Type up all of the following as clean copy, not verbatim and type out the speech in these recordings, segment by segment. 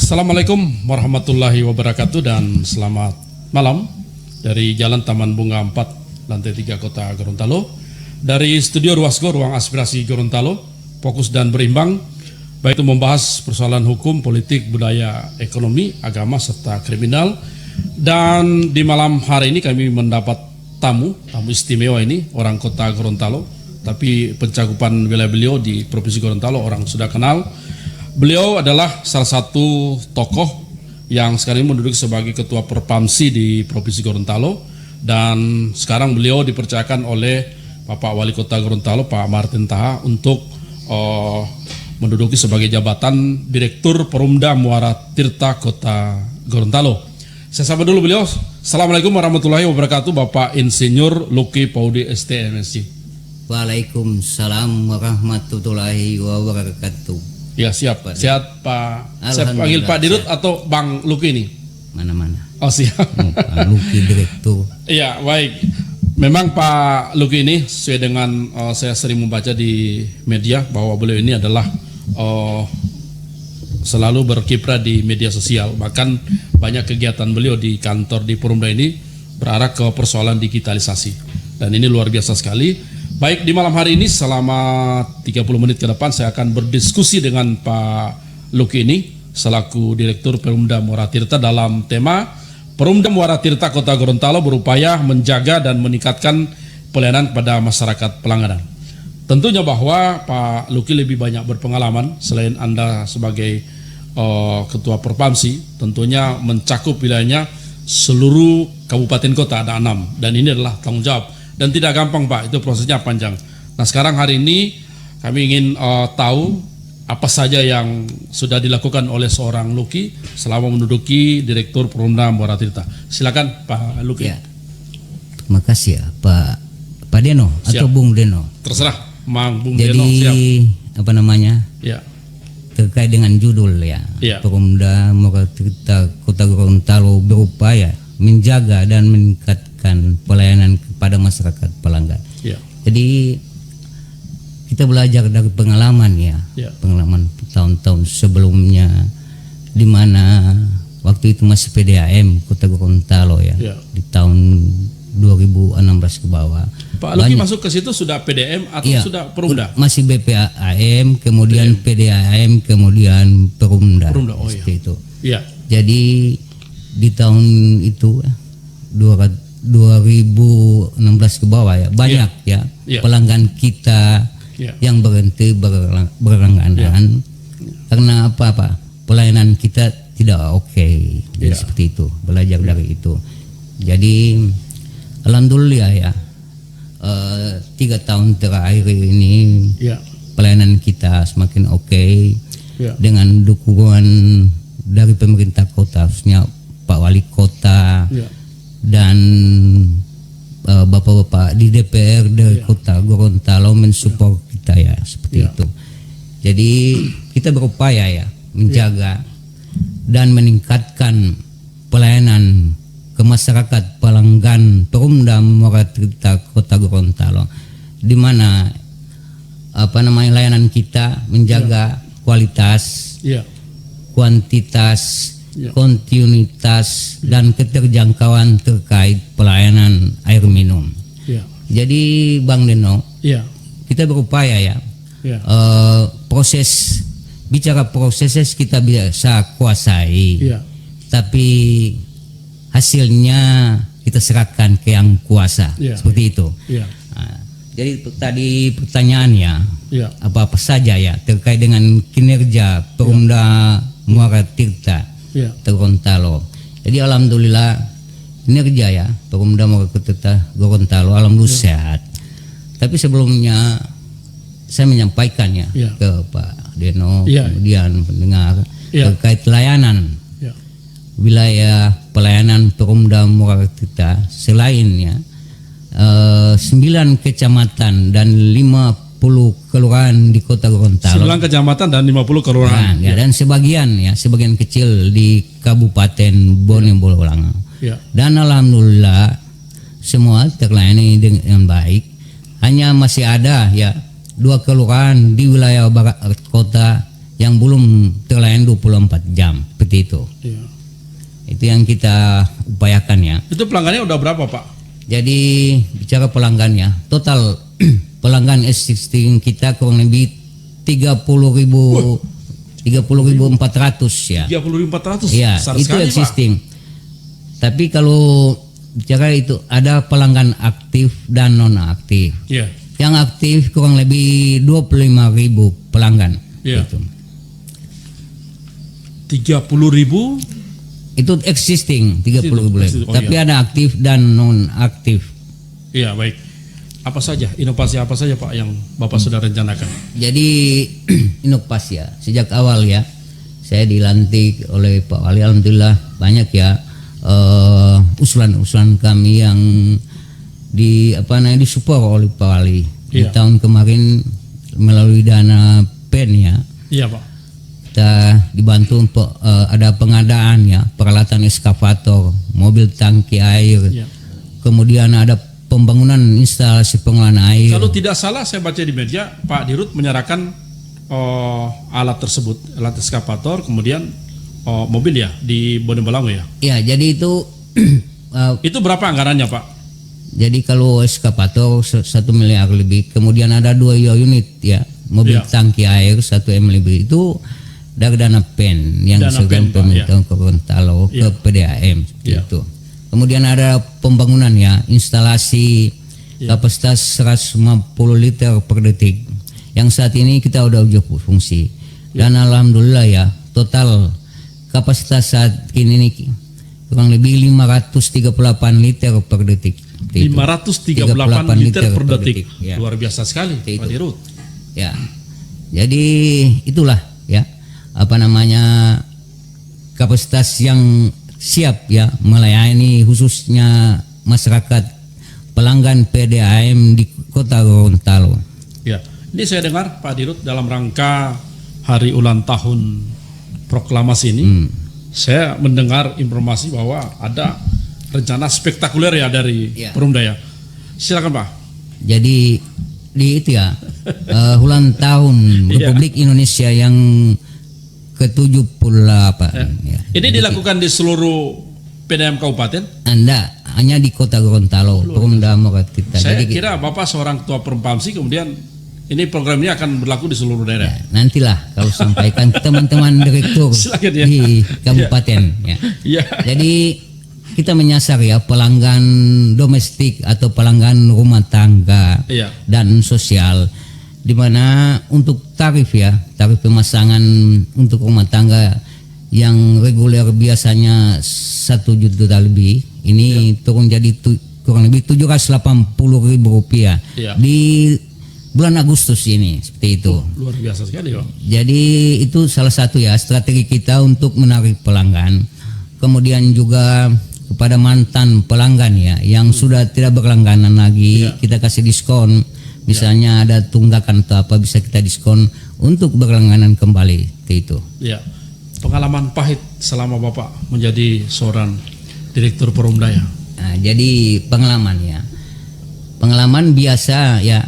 Assalamualaikum warahmatullahi wabarakatuh dan selamat malam dari Jalan Taman Bunga 4, lantai 3 Kota Gorontalo. Dari Studio Ruasgo, Ruang Aspirasi Gorontalo, fokus dan berimbang, baik itu membahas persoalan hukum, politik, budaya, ekonomi, agama, serta kriminal. Dan di malam hari ini kami mendapat tamu istimewa ini, orang Kota Gorontalo, tapi pencakupan wilayah beliau di Provinsi Gorontalo orang sudah kenal. Beliau adalah salah satu tokoh yang sekarang ini menduduki sebagai Ketua Perpamsi di Provinsi Gorontalo, dan sekarang beliau dipercayakan oleh Bapak Wali Kota Gorontalo, Pak Martin Taha, untuk menduduki sebagai jabatan Direktur Perumda Muara Tirta Kota Gorontalo. Saya sapa dulu beliau. Assalamualaikum warahmatullahi wabarakatuh, Bapak Insinyur Luki Paudi ST.MSc. Waalaikumsalam warahmatullahi wabarakatuh. Ya siap, siap Pak. Saya panggil Pak Dirut atau Bang Luki ini? Mana-mana. Oh siap. Pak Luki Direktur. Iya baik. Memang Pak Luki ini sesuai dengan saya sering membaca di media bahwa beliau ini adalah selalu berkiprah di media sosial. Bahkan banyak kegiatan beliau di kantor di Perumda ini berarah ke persoalan digitalisasi. Dan ini luar biasa sekali. Baik, di malam hari ini selama 30 menit ke depan saya akan berdiskusi dengan Pak Luki ini selaku Direktur Perumda Muara Tirta dalam tema Perumda Muara Tirta Kota Gorontalo berupaya menjaga dan meningkatkan pelayanan kepada masyarakat pelanggaran. Tentunya bahwa Pak Luki lebih banyak berpengalaman selain Anda sebagai Ketua Perpamsi, tentunya mencakup wilayahnya seluruh kabupaten kota, ada 6, dan ini adalah tanggung jawab. Dan tidak gampang Pak, itu prosesnya panjang. Nah sekarang hari ini kami ingin tahu apa saja yang sudah dilakukan oleh seorang Luki selama menduduki Direktur Perumda Muara Tirta. Silakan Pak Luki. Ya. Terima kasih ya Pak Deno. Siap. Atau Bung Deno. Terserah, Mang Bung Jadi, Deno. Siap. apa namanya? Ya. Terkait dengan judul ya. Perumda Muara Tirta Kota Gorontalo berupaya menjaga dan meningkatkan pelayanan kepada masyarakat pelanggan. Ya. Jadi kita belajar dari pengalaman ya, pengalaman tahun-tahun sebelumnya, di mana waktu itu masih PDAM Kota Gorontalo ya, di tahun 2016 ke bawah. Pak Luki masuk ke situ sudah PDAM atau sudah Perumda? Masih BPAM, kemudian PDAM, kemudian Perumda. Oh iya. Itu. Ya. Jadi di tahun itu 2016 ke bawah ya banyak pelanggan kita yang berhenti berlangganan karena apa pelayanan kita tidak oke. Jadi seperti itu, belajar dari itu. Jadi alhamdulillah ya 3 tahun terakhir ini pelayanan kita semakin oke dengan dukungan dari pemerintah kota, khususnya Pak Wali Kota dan bapak-bapak di DPR dari Kota Gorontalo mensupport kita ya seperti itu. Jadi kita berupaya ya menjaga dan meningkatkan pelayanan ke masyarakat pelanggan Perumda Muara Tirta Kota Gorontalo, di mana layanan kita menjaga kualitas, kuantitas, kontinuitas dan keterjangkauan terkait pelayanan air minum. Jadi Bang Deno, kita berupaya ya bicara prosesnya kita bisa kuasai, tapi hasilnya kita serahkan ke yang kuasa, seperti itu. Nah, jadi tadi pertanyaannya apa saja ya terkait dengan kinerja Perumda Muara Tirta Gorontalo. Jadi alhamdulillah kinerja ya Perumda Muara Tirta Gorontalo alhamdulillah sehat. Tapi sebelumnya saya menyampaikan ke Pak Deno kemudian pendengar terkait layanan wilayah pelayanan Perumda Muara Tirta selain 9 kecamatan dan 50 kelurahan di Kota Gorontalo. 9 kecamatan dan 50 kelurahan. Dan sebagian kecil di Kabupaten Bone Bolang. Dan alhamdulillah semua terlayani dengan baik. Hanya masih ada 2 kelurahan di wilayah barat kota yang belum terlayani 24 jam seperti itu. Iya. Itu yang kita upayakan ya. Itu pelanggannya udah berapa Pak? Jadi bicara pelanggannya, total pelanggan existing kita kurang lebih 30.400 ya. 30.400. Ya, Besar itu sekali, existing. Pak. Tapi kalau bicara itu ada pelanggan aktif dan non aktif. Iya. Yang aktif kurang lebih 25.000 pelanggan. Iya. Gitu. 30.000 Itu existing 30.000. Tapi iya. ada aktif dan non aktif. Iya, baik. Apa saja, inovasi apa saja Pak yang Bapak sudah rencanakan? Jadi inovasi ya, sejak awal ya saya dilantik oleh Pak Wali, alhamdulillah banyak ya usulan-usulan kami yang disupport oleh Pak Wali. Di Iya. tahun kemarin melalui dana PEN ya. Iya Pak. Kita dibantu untuk ada pengadaan ya peralatan eskavator, mobil tangki air, Iya. kemudian ada pembangunan instalasi pengolahan air. Kalau tidak salah saya baca di media Pak Dirut menyerahkan alat tersebut, alat eskavator, kemudian mobil ya di Bonebalango ya. Ya, jadi itu Itu berapa anggarannya Pak? jadi kalau eskavator 1 miliar lebih, kemudian ada 2 unit ya mobil Iya. tangki air 1 M lebih, itu dari dana PEN yang Dana PEN, diserahkan Pak, pemerintah Gorontalo Iya. ke PDAM seperti Iya. itu. Kemudian ada pembangunan ya instalasi Iya. kapasitas 150 liter per detik yang saat ini kita udah uji fungsi. Dan alhamdulillah ya total kapasitas saat ini kurang lebih 538 liter per detik. Seperti itu. 538 liter per detik. Ya. Luar biasa sekali Seperti Pak itu. Dirut. Ya, jadi itulah ya kapasitas yang siap ya melayani khususnya masyarakat pelanggan PDAM di Kota Gorontalo. Ya, ini saya dengar Pak Dirut dalam rangka hari ulang tahun proklamasi ini, saya mendengar informasi bahwa ada rencana spektakuler ya dari Ya. Perumda. Silakan Pak. Jadi di itu ya ulang tahun Republik Indonesia yang ke-78 ya. Ini dilakukan di seluruh PDAM Kabupaten. Anda hanya di Kota Gorontalo, Perumda Moratita. Saya Jadi kira Bapak seorang ketua Perumpamsi, kemudian ini program ini akan berlaku di seluruh daerah. nantilah kalau sampaikan teman-teman direktur Silakan, ya. di kabupaten ya. Iya. Jadi kita menyasar ya pelanggan domestik atau pelanggan rumah tangga Iya. dan sosial, di mana untuk tarif pemasangan untuk rumah tangga yang reguler biasanya 1 juta lebih, ini turun jadi kurang lebih 780.000 rupiah Iya. di bulan Agustus ini, seperti itu. Luar biasa sekali Pak. Jadi itu salah satu ya strategi kita untuk menarik pelanggan. Kemudian juga kepada mantan pelanggan ya yang sudah tidak berlangganan lagi, Iya. kita kasih diskon. Misalnya ada tunggakan atau apa, bisa kita diskon untuk berlangganan kembali, seperti itu. Ya, pengalaman pahit selama Bapak menjadi seorang direktur Perumda ya. Nah, jadi pengalaman biasa ya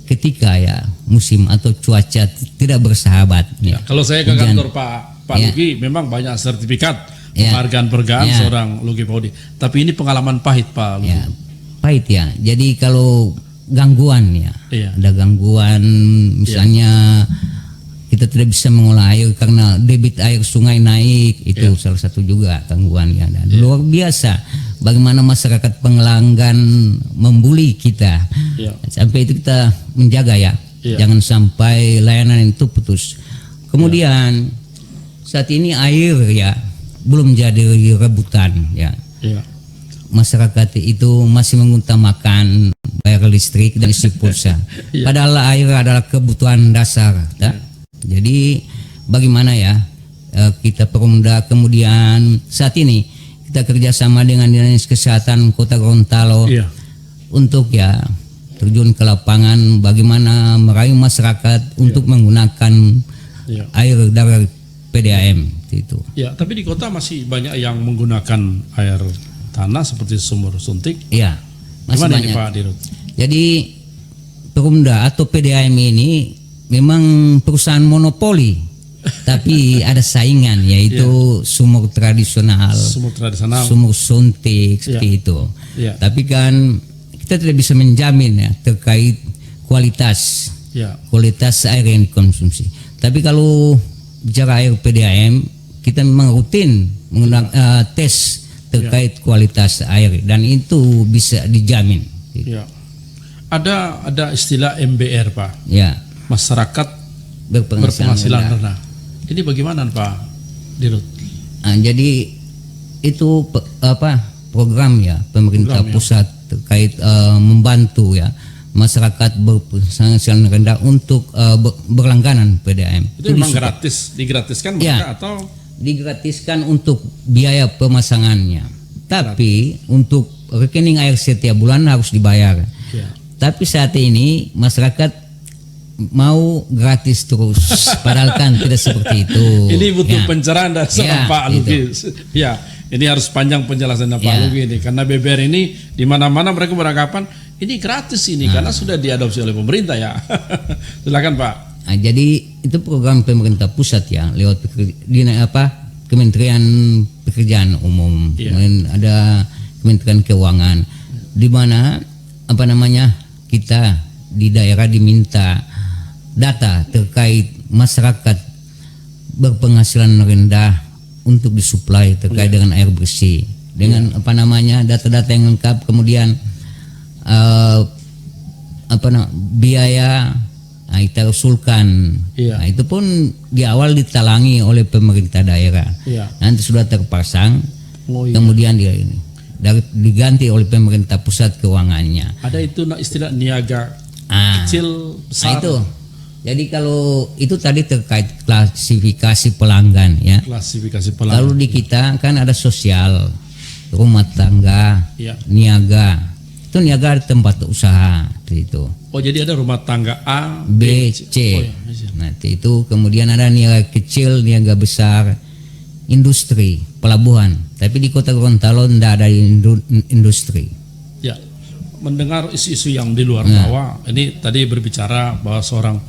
ketika ya musim atau cuaca tidak bersahabat Ya, ya. kalau saya ke Hujan. kantor Pak Ya. Lugi, memang banyak sertifikat Ya. penghargaan Ya. seorang Lugi Paudi. Tapi ini pengalaman pahit Pak Lugi. Ya, pahit ya. Jadi kalau gangguan ya, Iya. ada gangguan misalnya kita tidak bisa mengolah air karena debit air sungai naik, itu salah satu juga gangguan ya. Dan luar biasa bagaimana masyarakat pelanggan membuli kita. Iya. Sampai itu kita menjaga ya, Iya. jangan sampai layanan itu putus. Kemudian saat ini air ya belum jadi rebutan ya. Iya. Masyarakat itu masih mengutamakan bayar listrik dan isi pulsa. Iya. Padahal air adalah kebutuhan dasar. Tak? Jadi bagaimana ya kita Perumda, kemudian saat ini kita kerjasama dengan Dinas Kesehatan Kota Gorontalo Iya. untuk ya terjun ke lapangan bagaimana merayu masyarakat untuk menggunakan Iya. air dari PDAM itu. Ya, tapi di kota masih banyak yang menggunakan air tanah seperti sumur suntik. Iya, masih Gimana banyak. ini Pak Dirut? Jadi Perumda atau PDAM ini memang perusahaan monopoli Tapi ada saingan, yaitu sumur tradisional, sumur suntik seperti itu. Tapi kan kita tidak bisa menjamin ya terkait kualitas air yang dikonsumsi. Tapi kalau bicara air PDAM, kita memang rutin menggunakan tes terkait kualitas air dan itu bisa dijamin. Ada istilah MBR, Pak. Masyarakat berpenghasilan rendah. Ini bagaimana, Pak Dirut? Jadi itu program ya pemerintah pusat terkait membantu ya masyarakat berpenghasilan rendah untuk berlangganan PDAM. Itu memang gratis, digratiskan mereka atau digratiskan untuk biaya pemasangannya. Tapi untuk rekening air setiap bulan harus dibayar. Tapi saat ini masyarakat mau gratis terus, padahal kan tidak seperti itu. Ini butuh pencerahan dari Pak Lugis. Ini harus panjang penjelasan Pak Lugis ini, karena BBR ini di mana-mana mereka beranggapan ini gratis ini karena sudah diadopsi oleh pemerintah ya. Silakan Pak. Jadi itu program pemerintah pusat ya lewat Kementerian Pekerjaan Umum, kemudian ada Kementerian Keuangan, di mana kita di daerah diminta data terkait masyarakat berpenghasilan rendah untuk disuplai terkait dengan air bersih dengan data-data yang lengkap, kemudian biaya kita usulkan. Itu pun di awal ditalangi oleh pemerintah daerah. Nanti sudah terpasang, kemudian diganti oleh pemerintah pusat keuangannya. Ada itu istilah niaga kecil besar. Itu. Jadi kalau itu tadi terkait klasifikasi pelanggan ya. Klasifikasi pelanggan. Lalu di kita kan ada sosial, rumah tangga, niaga. Itu niaga tempat usaha itu. Oh, jadi ada rumah tangga A, B, C. Nah, itu kemudian ada niaga kecil, niaga besar, industri, pelabuhan. Tapi di Kota Gorontalo tidak ada industri. Ya, mendengar isu-isu yang di luar bahwa ini tadi berbicara bahwa seorang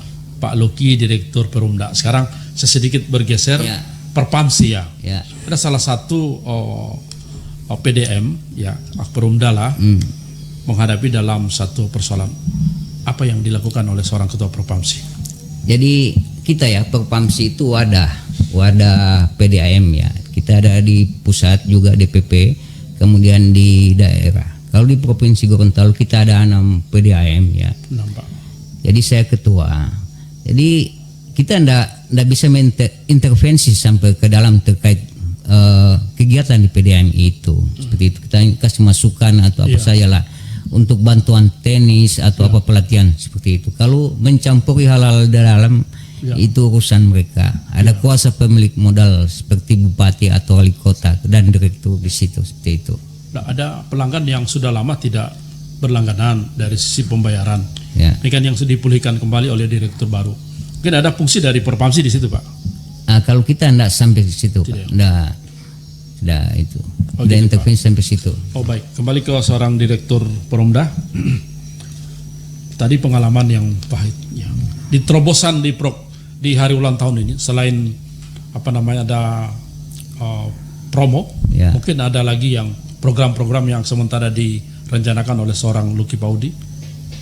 Pak Luki, Direktur Perumda. Sekarang saya sedikit bergeser Perpamsi ya. Ada salah satu PDM ya, Perumda lah menghadapi dalam satu persoalan. Apa yang dilakukan oleh seorang Ketua Perpamsi? Jadi kita ya Perpamsi itu wadah PDAM ya. Kita ada di pusat juga DPP, kemudian di daerah. Kalau di Provinsi Gorontalo kita ada 6 PDAM ya. Jadi saya ketua. Jadi kita ndak bisa intervensi sampai ke dalam terkait kegiatan di PDAM itu. Seperti itu kita kasih masukan atau apa saja lah untuk bantuan teknis atau apa pelatihan seperti itu. Kalau mencampuri hal-hal dalam itu urusan mereka. Ada kuasa pemilik modal seperti bupati atau wali kota dan direktur di situ seperti itu. Nah, ada pelanggan yang sudah lama tidak berlangganan dari sisi pembayaran. Ini kan yang sudah dipulihkan kembali oleh direktur baru. Mungkin ada fungsi dari Perpamsi di situ, Pak. Kalau kita tidak sampai di situ, Pak. Tidak itu. Tidak intervensi sampai situ. Oh baik, kembali ke seorang direktur Perumda. Tadi pengalaman yang pahit. Ya. Di terobosan di hari ulang tahun ini, selain ada promo, mungkin ada lagi yang program-program yang sementara direncanakan oleh seorang Luki Paudi.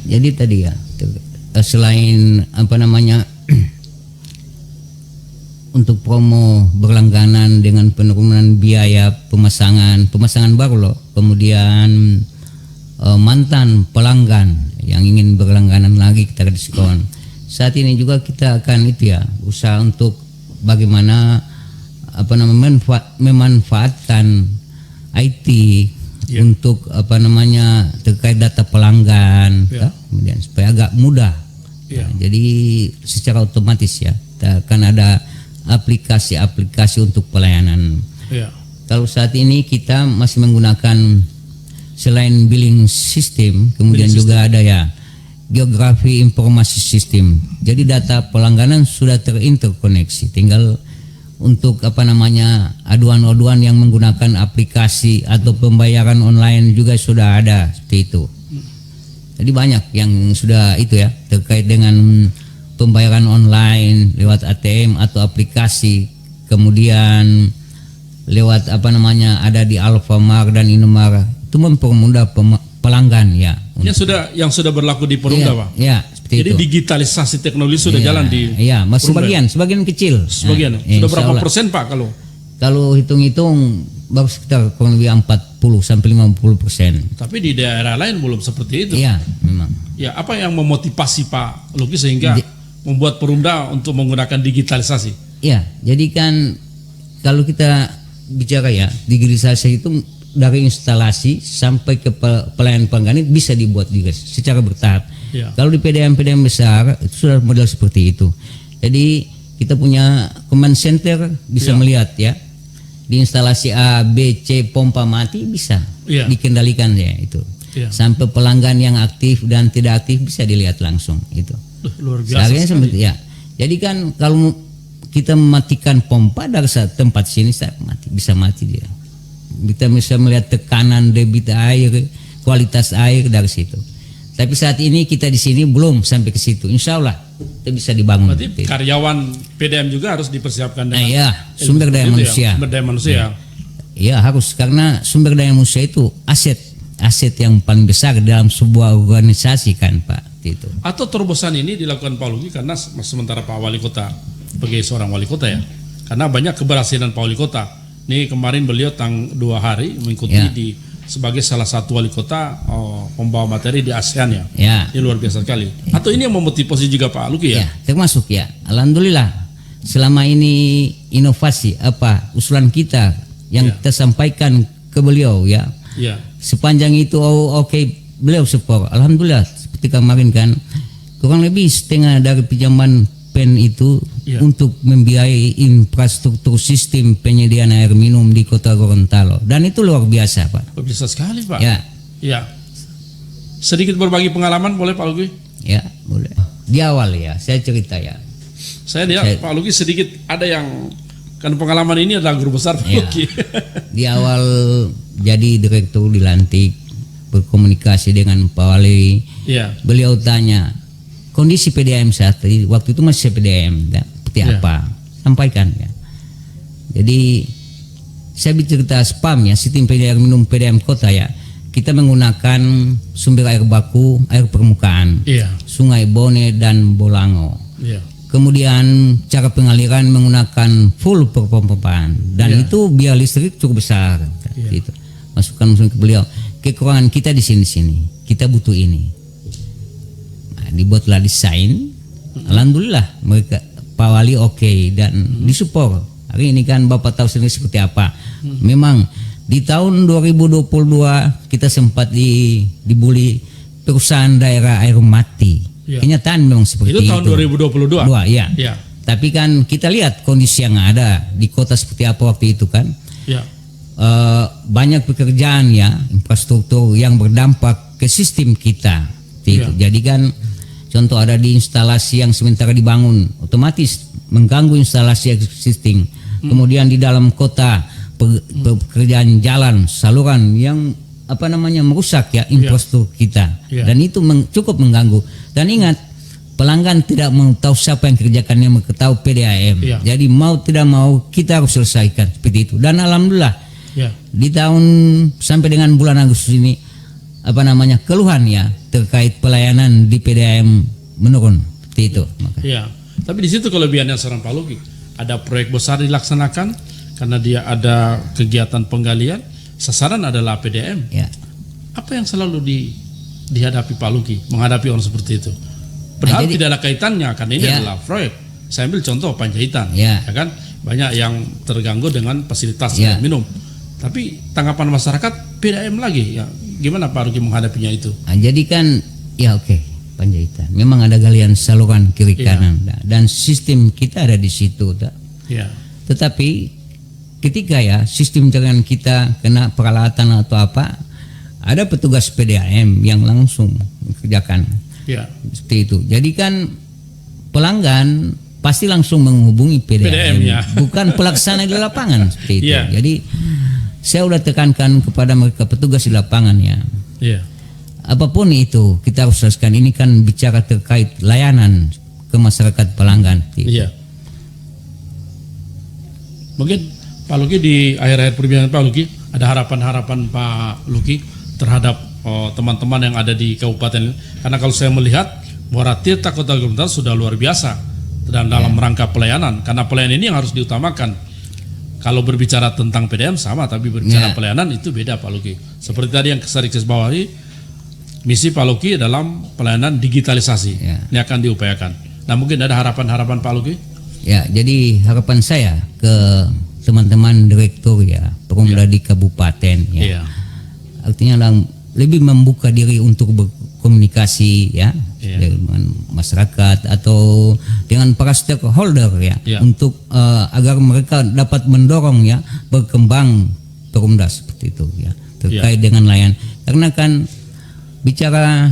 Jadi tadi ya, selain untuk promo berlangganan dengan penurunan biaya pemasangan baru loh, kemudian mantan pelanggan yang ingin berlangganan lagi kita diskon. Saat ini juga kita akan usaha untuk bagaimana memanfaatkan IT untuk terkait data pelanggan, kemudian supaya agak mudah. Jadi secara otomatis ya kita akan ada aplikasi untuk pelayanan. Kalau saat ini kita masih menggunakan selain billing system, kemudian juga ada geografi informasi sistem. Jadi data pelangganan sudah terinterkoneksi, tinggal untuk aduan-aduan yang menggunakan aplikasi atau pembayaran online juga sudah ada seperti itu. Jadi banyak yang sudah terkait dengan pembayaran online lewat ATM atau aplikasi, kemudian lewat ada di Alfamart dan Indomaret, itu mempermudah pelanggan ya. Yang sudah berlaku di Perumda, Pak. Ya, seperti jadi itu. Digitalisasi teknologi sudah jalan di. Iya, sebagian kecil. Sebagian. Sudah berapa persen, Pak, kalau hitung-hitung baru sekitar kurang lebih 40 sampai 50%. Tapi di daerah lain belum seperti itu. Iya, memang. Ya, apa yang memotivasi Pak Luki sehingga membuat Perumda untuk menggunakan digitalisasi? Iya, jadi kan kalau kita bicara ya, digitalisasi itu dari instalasi sampai ke pelayanan pelanggan bisa dibuat juga secara bertahap. Ya. Kalau di PDAM besar itu sudah model seperti itu. Jadi kita punya command center bisa melihat ya. Di instalasi A, B, C pompa mati bisa dikendalikan ya itu. Ya. Sampai pelanggan yang aktif dan tidak aktif bisa dilihat langsung itu. Luar biasa sekali. Ya. Jadi kan kalau kita mematikan pompa dari tempat sini bisa mati dia. Kita bisa melihat tekanan debit air, kualitas air dari situ. Tapi saat ini kita di sini belum sampai ke situ. Insya Allah itu bisa dibangun. Berarti karyawan PDAM juga harus dipersiapkan dengan sumber daya manusia. Sumber daya manusia. Iya harus, karena sumber daya manusia itu aset yang paling besar dalam sebuah organisasi kan Pak. Itu. Atau terobosan ini dilakukan Pak Luki karena sementara Pak Wali Kota sebagai seorang wali kota ya. Karena banyak keberhasilan Pak Wali Kota. Ini kemarin beliau 2 hari mengikuti sebagai salah satu wali kota pembawa materi di ASEAN ya. Ini luar biasa sekali. Atau ini yang memotivasi juga Pak Luki ya? Termasuk ya. Alhamdulillah selama ini inovasi usulan kita yang kita sampaikan ke beliau ya. Sepanjang itu beliau support. Alhamdulillah seperti kemarin kan kurang lebih setengah dari pinjaman PEN itu untuk membiayai infrastruktur sistem penyediaan air minum di Kota Gorontalo, dan itu luar biasa Pak. Luar biasa sekali Pak. Ya. Sedikit berbagi pengalaman boleh Pak Luki? Ya boleh. Di awal ya saya cerita ya. Saya lihat Pak Luki sedikit ada yang kan pengalaman ini adalah guru besar Pak Luki. Di awal jadi direktur dilantik, berkomunikasi dengan Pak Wali. Beliau tanya kondisi PDAM saat waktu itu masih PDAM seperti apa, sampaikan ya. Jadi saya bercerita spam ya, sistem air minum PDAM kota ya. Kita menggunakan sumber air baku, air permukaan, Sungai Bone dan Bolango. Kemudian cara pengaliran menggunakan full perpompaan dan itu biaya listrik cukup besar. Gitu. Masukkan ke beliau. Kekurangan kita di sini, kita butuh ini. Dibuatlah desain, alhamdulillah mereka Pak Wali dan disupport. Hari ini kan Bapak tahu sendiri seperti apa. Memang di tahun 2022 kita sempat dibully perusahaan daerah air mati. Kenyataan memang seperti itu. Itu tahun 2022. Ya. Tapi kan kita lihat kondisi yang ada di kota seperti apa waktu itu kan. Banyak pekerjaan ya, infrastruktur yang berdampak ke sistem kita. Jadi kan contoh ada di instalasi yang sementara dibangun, otomatis mengganggu instalasi existing. Kemudian di dalam kota pekerjaan jalan, saluran yang merusak ya infrastruktur kita. Dan itu cukup mengganggu. Dan ingat, pelanggan tidak mau tahu siapa yang kerjakannya, mau tahu PDAM. Jadi mau tidak mau kita harus selesaikan seperti itu. Dan alhamdulillah di tahun sampai dengan bulan Agustus ini keluhan ya terkait pelayanan di PDAM menurun seperti itu. Tapi di situ kelebihannya seorang Pak Luki, ada proyek besar dilaksanakan karena dia ada kegiatan penggalian, sasaran adalah PDAM. Apa yang selalu dihadapi Pak Luki menghadapi orang seperti itu? Padahal tidak ada kaitannya karena ini adalah proyek. Saya ambil contoh Panjaitan, ya kan banyak yang terganggu dengan fasilitas air minum. Tapi tanggapan masyarakat PDAM lagi ya. Gimana Pak Luki menghadapinya itu? Jadi kan Panjaitan memang ada galian saluran kiri kanan dan sistem kita ada di situ. Tetapi ketika sistem jalan kita kena peralatan atau apa, ada petugas PDAM yang langsung mengerjakan. Seperti itu. Jadi kan pelanggan pasti langsung menghubungi PDAM bukan pelaksana di lapangan seperti itu. Jadi saya udah tekankan kepada mereka petugas di lapangan apapun itu kita harus selesaikan. Ini kan bicara terkait layanan ke masyarakat pelanggan. Iya. Mungkin Pak Luki di akhir-akhir perbincangan Pak Luki ada harapan-harapan Pak Luki terhadap teman-teman yang ada di kabupaten ini. Karena kalau saya melihat Muara Tirta Kota Gorontalo sudah luar biasa dan dalam rangka pelayanan. Karena pelayanan ini yang harus diutamakan. Kalau berbicara tentang PDM sama, tapi berbicara pelayanan itu beda Pak Luki. Seperti tadi yang saya bawahi, misi Pak Luki dalam pelayanan digitalisasi. Ini akan diupayakan. Nah, mungkin ada harapan-harapan Pak Luki? Ya, jadi harapan saya ke teman-teman direktur ya, Perumda di kabupaten ya. Artinya lebih membuka diri untuk berkomunikasi ya dengan masyarakat atau dengan para stakeholder ya, untuk agar mereka dapat mendorong ya berkembang Perumda seperti itu ya terkait dengan layanan. Karena kan bicara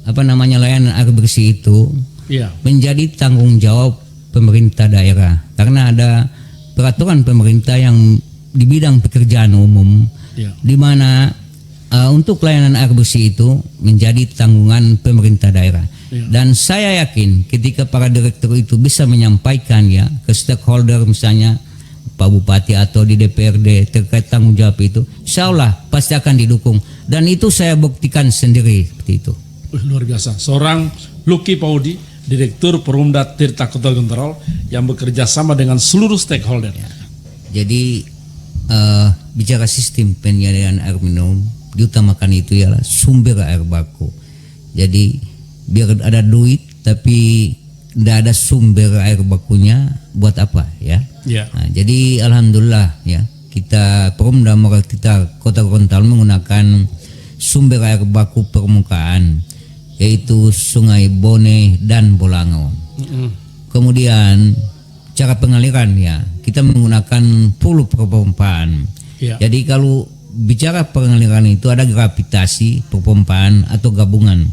layanan air bersih itu menjadi tanggung jawab pemerintah daerah, karena ada peraturan pemerintah yang di bidang pekerjaan umum di mana untuk layanan air bersih itu menjadi tanggungan pemerintah daerah. Dan saya yakin ketika para direktur itu bisa menyampaikan ya ke stakeholder, misalnya Pak Bupati atau di DPRD terkait tanggung jawab itu, insya Allah pasti akan didukung. Dan itu saya buktikan sendiri seperti itu. Luar biasa. Seorang Luki Paudi, Direktur Perumda Tirta Kota Gorontalo yang bekerja sama dengan seluruh stakeholder. Jadi bicara sistem penyediaan air minum, diutamakan itu ialah sumber air baku. Jadi biar ada duit tapi tidak ada sumber air bakunya, buat apa ya? Nah, jadi alhamdulillah ya, kita Perumda Muara Tirta Kota Gorontalo menggunakan sumber air baku permukaan, yaitu Sungai Bone dan Bolango. Kemudian cara pengaliran ya, kita menggunakan full perpompaan. Jadi kalau bicara pengaliran itu ada gravitasi, perpompaan atau gabungan.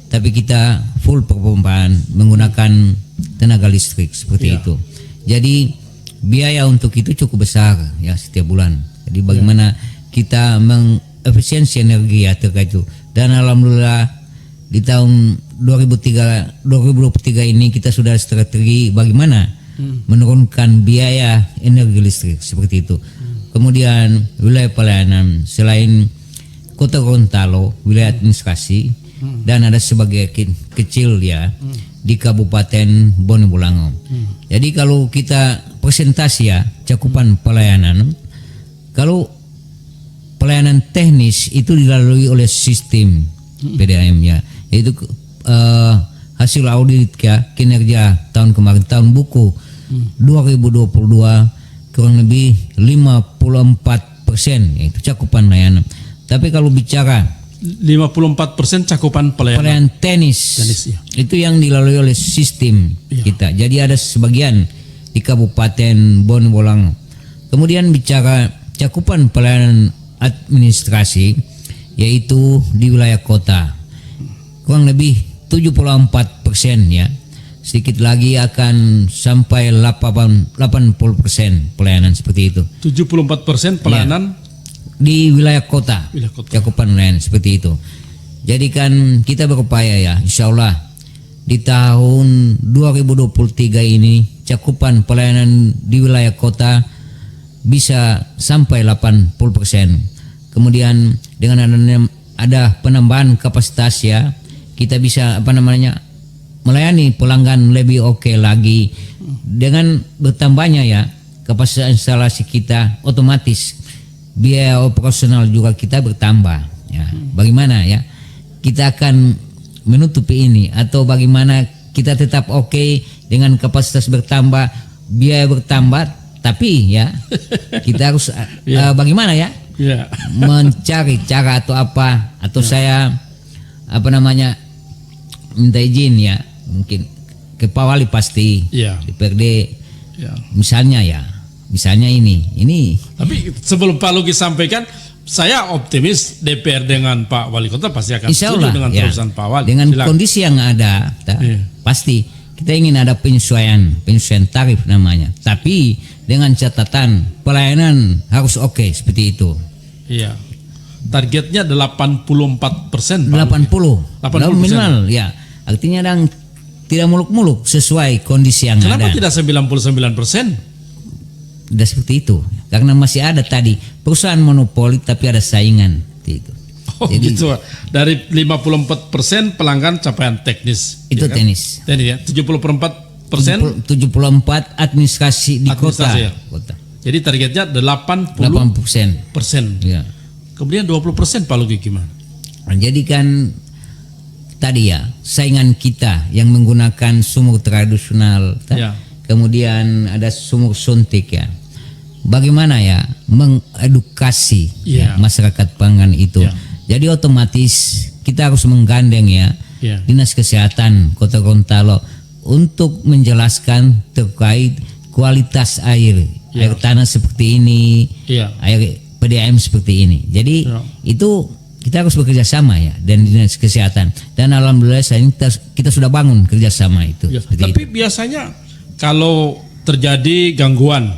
Tapi kita full perpompaan menggunakan tenaga listrik seperti itu. Jadi biaya untuk itu cukup besar ya setiap bulan. Jadi bagaimana kita mengefisiensi energi ya terkait itu. Dan alhamdulillah di tahun 2023 ini kita sudah strategi bagaimana menurunkan biaya energi listrik seperti itu. Kemudian wilayah pelayanan selain Kota Gorontalo, wilayah administrasi dan ada sebagai kecil ya di Kabupaten Bone Bolango. Jadi kalau kita presentasi ya cakupan pelayanan, kalau pelayanan teknis itu dilalui oleh sistem PDAM ya, yaitu hasil audit ya kinerja tahun kemarin, tahun buku 2022 kurang lebih 54% yaitu cakupan layanan. Tapi kalau bicara 54% cakupan pelayanan teknis itu yang dilalui oleh sistem kita. Jadi ada sebagian di Kabupaten Bone Bolango. Kemudian bicara cakupan pelayanan administrasi yaitu di wilayah kota kurang lebih 74% ya. Sedikit lagi akan sampai 80% pelayanan seperti itu. 74% pelayanan di wilayah kota. Cakupan layanan seperti itu. Jadi kan kita berupaya ya, insya Allah di tahun 2023 ini cakupan pelayanan di wilayah kota bisa sampai 80%. Kemudian dengan ada penambahan kapasitas ya, kita bisa melayani pelanggan lebih oke lagi. Dengan bertambahnya ya kapasitas instalasi kita, otomatis biaya operasional juga kita bertambah ya. Bagaimana ya kita akan menutupi ini, atau bagaimana kita tetap oke dengan kapasitas bertambah, biaya bertambah, tapi ya kita harus bagaimana ya mencari cara atau apa, atau saya minta izin ya mungkin ke Pak Wali pasti DPRD misalnya ini. Tapi sebelum Pak Luki sampaikan, saya optimis DPR dengan Pak Wali Kota pasti akan setuju dengan perusahaan Pak Wali. Dengan kondisi yang ada, pasti kita ingin ada penyesuaian tarif namanya. Tapi dengan catatan pelayanan harus oke seperti itu. Iya. Targetnya 84%. 80 minimal ya. Artinya tidak muluk-muluk sesuai kondisi yang Kenapa ada. tidak 99%? Udah seperti itu. Karena masih ada tadi perusahaan monopoli tapi ada saingan itu. Oh, jadi gitu. Dari 54% pelanggan capaian teknis. Itu ya kan? teknis. Teknis ya. 74% 74 administrasi di kota. Ya. Jadi targetnya 80%. Ya. Kemudian 20% Pak Luki gimana? Nah, jadi kan tadi ya saingan kita yang menggunakan sumur tradisional, ya. Kemudian ada sumur suntik ya. Bagaimana ya mengedukasi ya, masyarakat pangan itu. Ya. Jadi otomatis kita harus menggandeng ya, Dinas Kesehatan Kota Gorontalo untuk menjelaskan terkait kualitas air tanah seperti ini, air PDAM seperti ini. Jadi itu kita harus bekerja sama ya dan Dinas Kesehatan, dan alhamdulillah kita sudah bangun kerjasama itu. Ya. Tapi itu. Biasanya kalau terjadi gangguan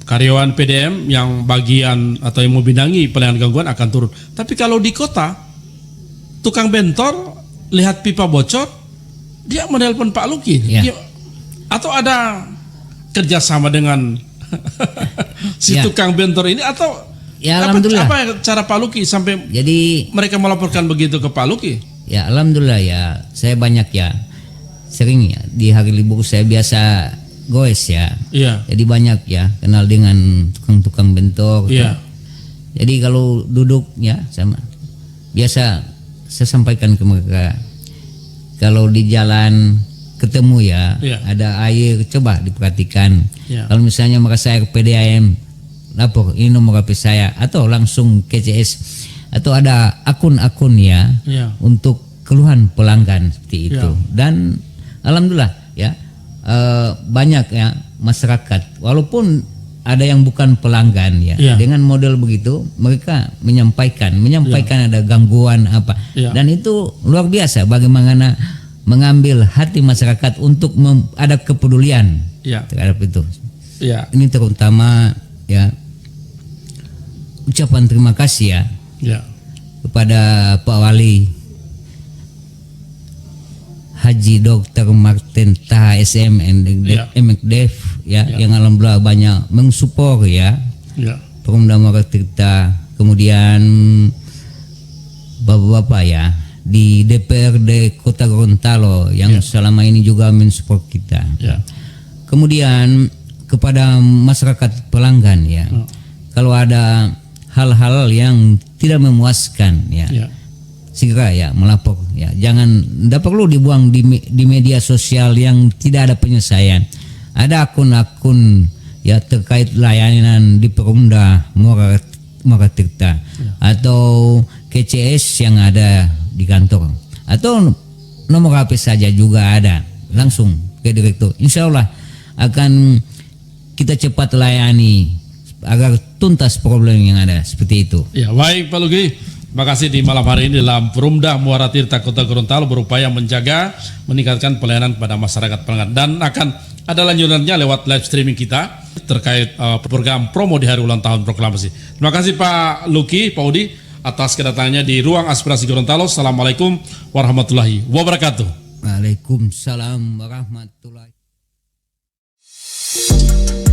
karyawan PDM yang bagian atau yang membidangi pelayanan gangguan akan turun. Tapi kalau di kota, tukang bentor lihat pipa bocor, dia menelpon Pak Luki. Atau ada kerjasama dengan si tukang bentor ini, atau alhamdulillah. Apa cara Pak Luki sampai jadi mereka melaporkan begitu ke Pak Luki? Ya alhamdulillah ya, saya banyak sering di hari libur saya biasa goes jadi banyak kenal dengan tukang-tukang bentor. Jadi kalau duduk sama biasa saya sampaikan ke mereka, kalau di jalan ketemu ada air, coba diperhatikan. Kalau misalnya merasa air PDAM, lapor ini nomor HP saya, atau langsung KCS, atau ada akun-akun untuk keluhan pelanggan seperti itu. Dan alhamdulillah banyak masyarakat walaupun ada yang bukan pelanggan dengan model begitu mereka menyampaikan ada gangguan apa, dan itu luar biasa bagaimana mengambil hati masyarakat untuk ada kepedulian terhadap itu. Ini terutama ucapan terima kasih kepada Pak Wali Haji Dr. Martin Taha SM MKDEF yang alhamdulillah banyak mensupport Perumda Muara Tirta, kemudian bapak-bapak di DPRD Kota Gorontalo yang selama ini juga mensupport kita. Kemudian kepada masyarakat pelanggan kalau ada hal-hal yang tidak memuaskan segera melapor jangan, tidak perlu dibuang di media sosial yang tidak ada penyelesaian. Ada akun-akun terkait layanan di Perumda Muara Tirta atau KCS yang ada di kantor, atau nomor HP saja juga ada, langsung ke direktur. Insya Allah akan kita cepat layani agar tuntas problem yang ada seperti itu. Baik Pak Luki. Terima kasih di malam hari ini dalam Perumda Muara Tirta Kota Gorontalo berupaya meningkatkan pelayanan kepada masyarakat pelanggan, dan akan ada lanjutannya lewat live streaming kita terkait program promo di hari ulang tahun proklamasi. Terima kasih Pak Luki, Pak Udi atas kedatangannya di Ruang Aspirasi Gorontalo. Assalamualaikum warahmatullahi wabarakatuh. Waalaikumsalam warahmatullahi wabarakatuh.